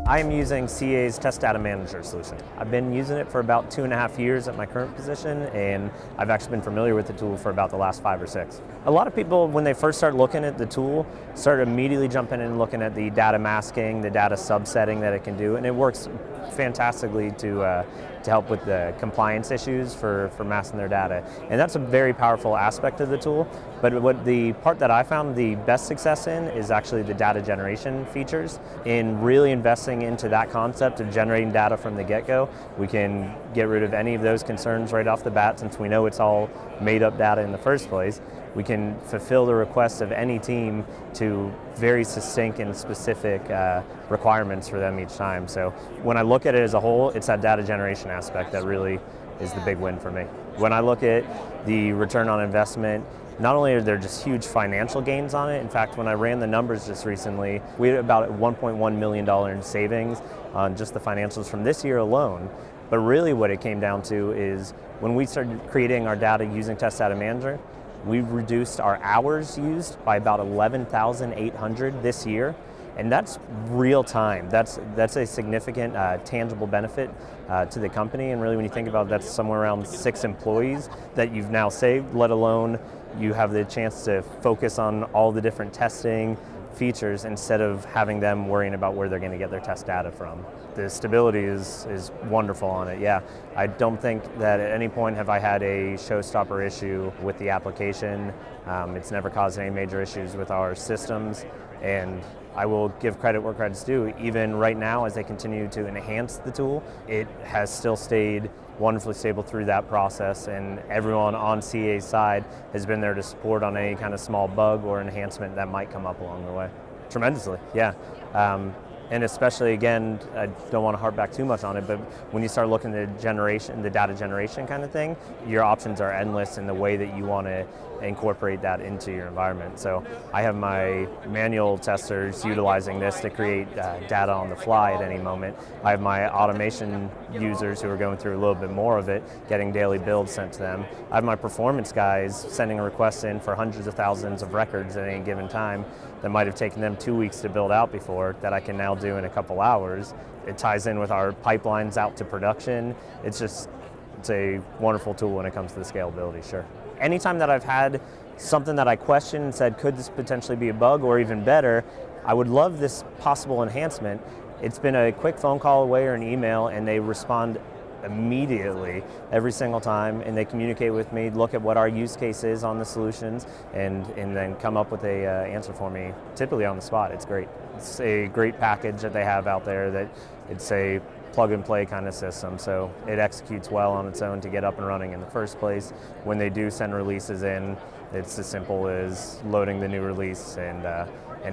I am using CA's Test Data Manager solution. I've been using it for about 2.5 years at my current position, and I've actually been familiar with the tool for about the last 5 or 6. A lot of people, when they first start looking at the tool, start immediately jumping in and looking at the data masking, the data subsetting that it can do, and it works fantastically to help with the compliance issues for masking their data. And that's a very powerful aspect of the tool, but what the part that I found the best success in is actually the data generation features. In really investing into that concept of generating data from the get-go, we can get rid of any of those concerns right off the bat, since we know it's all made up data in the first place. We can fulfill the requests of any team to very succinct and specific requirements for them each time. So when I look at it as a whole, it's that data generation aspect that really is the big win for me. When I look at the return on investment, not only are there just huge financial gains on it, in fact, when I ran the numbers just recently, we had about $1.1 million in savings on just the financials from this year alone. But really what it came down to is when we started creating our data using Test Data Manager, we've reduced our hours used by about 11,800 this year, and that's real time. That's a significant tangible benefit to the company, and really when you think about it, that's somewhere around 6 employees that you've now saved, let alone you have the chance to focus on all the different testing features instead of having them worrying about where they're going to get their test data from. The stability is wonderful on it, yeah. I don't think that at any point have I had a showstopper issue with the application. It's never caused any major issues with our systems, and I will give credit where credit's due. Even right now, as they continue to enhance the tool, it has still stayed wonderfully stable through that process, and everyone on CA's side has been there to support on any kind of small bug or enhancement that might come up along the way. Tremendously, yeah. And especially, again, I don't want to harp back too much on it, but when you start looking at the data generation kind of thing, your options are endless in the way that you want to incorporate that into your environment. So I have my manual testers utilizing this to create data on the fly at any moment. I have my automation users who are going through a little bit more of it, getting daily builds sent to them. I have my performance guys sending requests in for hundreds of thousands of records at any given time that might have taken them 2 weeks to build out before, that I can now do in a couple hours. It ties in with our pipelines out to production. It's a wonderful tool when it comes to the scalability, sure. Anytime that I've had something that I questioned and said, could this potentially be a bug, or even better, I would love this possible enhancement, it's been a quick phone call away or an email, and they respond immediately every single time, and they communicate with me, look at what our use case is on the solutions, and then come up with a answer for me, typically on the spot. It's great. It's a great package that they have out there, that it's a plug and play kind of system, so it executes well on its own to get up and running in the first place. When they do send releases in, it's as simple as loading the new release, and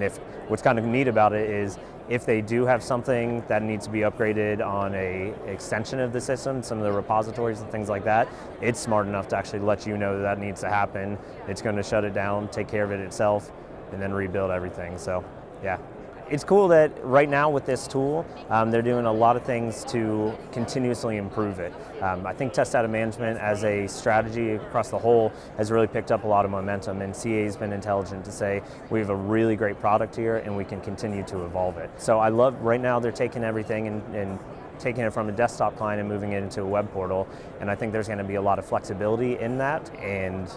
if what's kind of neat about it is if they do have something that needs to be upgraded on a extension of the system, some of the repositories and things like that, it's smart enough to actually let you know that needs to happen. It's going to shut it down, take care of it itself, and then rebuild everything. So yeah. It's cool that right now with this tool, they're doing a lot of things to continuously improve it. I think test data management as a strategy across the whole has really picked up a lot of momentum, and CA has been intelligent to say we have a really great product here and we can continue to evolve it. So I love right now they're taking everything and taking it from a desktop client and moving it into a web portal, and I think there's going to be a lot of flexibility in that, and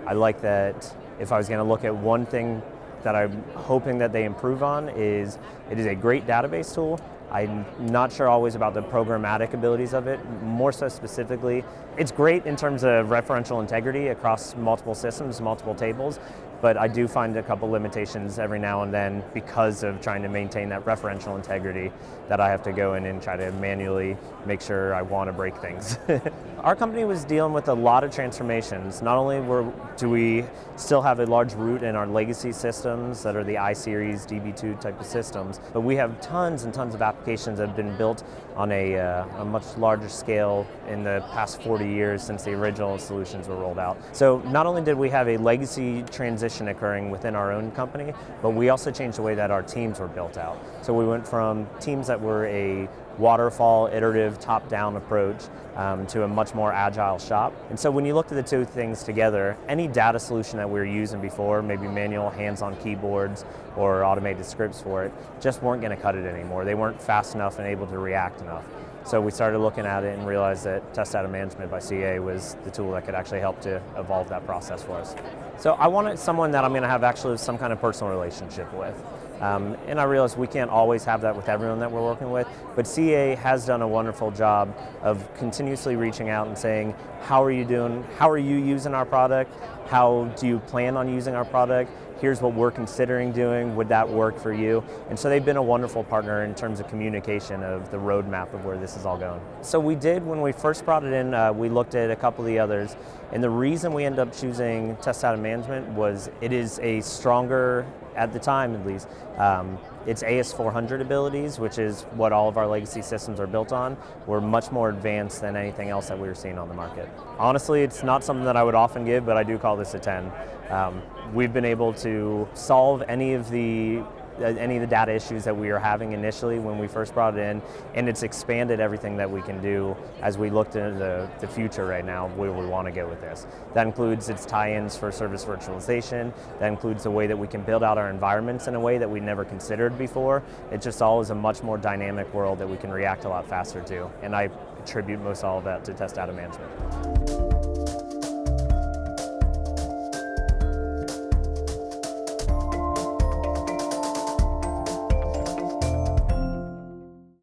I like that. If I was going to look at one thing that I'm hoping that they improve on, is it is a great database tool. I'm not sure always about the programmatic abilities of it. More so specifically, it's great in terms of referential integrity across multiple systems, multiple tables, but I do find a couple limitations every now and then because of trying to maintain that referential integrity, that I have to go in and try to manually make sure I want to break things. Our company was dealing with a lot of transformations. Not only do we still have a large root in our legacy systems that are the iSeries, DB2 type of systems, but we have tons and tons of applications that have been built on a much larger scale in the past 40 years since the original solutions were rolled out. So not only did we have a legacy transition occurring within our own company, but we also changed the way that our teams were built out. So we went from teams that were a waterfall, iterative, top-down approach to a much more agile shop. And so when you looked at the two things together, any data solution that we were using before, maybe manual hands-on keyboards or automated scripts for it, just weren't going to cut it anymore. They weren't fast enough and able to react enough. So we started looking at it and realized that Test Data Management by CA was the tool that could actually help to evolve that process for us. So I wanted someone that I'm going to have actually some kind of personal relationship with. And I realize we can't always have that with everyone that we're working with, but CA has done a wonderful job of continuously reaching out and saying, how are you doing? How are you using our product? How do you plan on using our product? Here's what we're considering doing. Would that work for you? And so they've been a wonderful partner in terms of communication of the roadmap of where this is all going. So we did, when we first brought it in, we looked at a couple of the others, and the reason we ended up choosing Test Data Management was it is a stronger, at the time at least, its AS400 abilities, which is what all of our legacy systems are built on, were much more advanced than anything else that we were seeing on the market. Honestly, it's not something that I would often give, but I do call this a 10. We've been able to solve any of the data issues that we were having initially when we first brought it in, and it's expanded everything that we can do as we looked into the future right now, where we want to go with this. That includes its tie-ins for service virtualization, that includes the way that we can build out our environments in a way that we never considered before. It just all is a much more dynamic world that we can react a lot faster to, and I attribute most all of that to Test Data Management.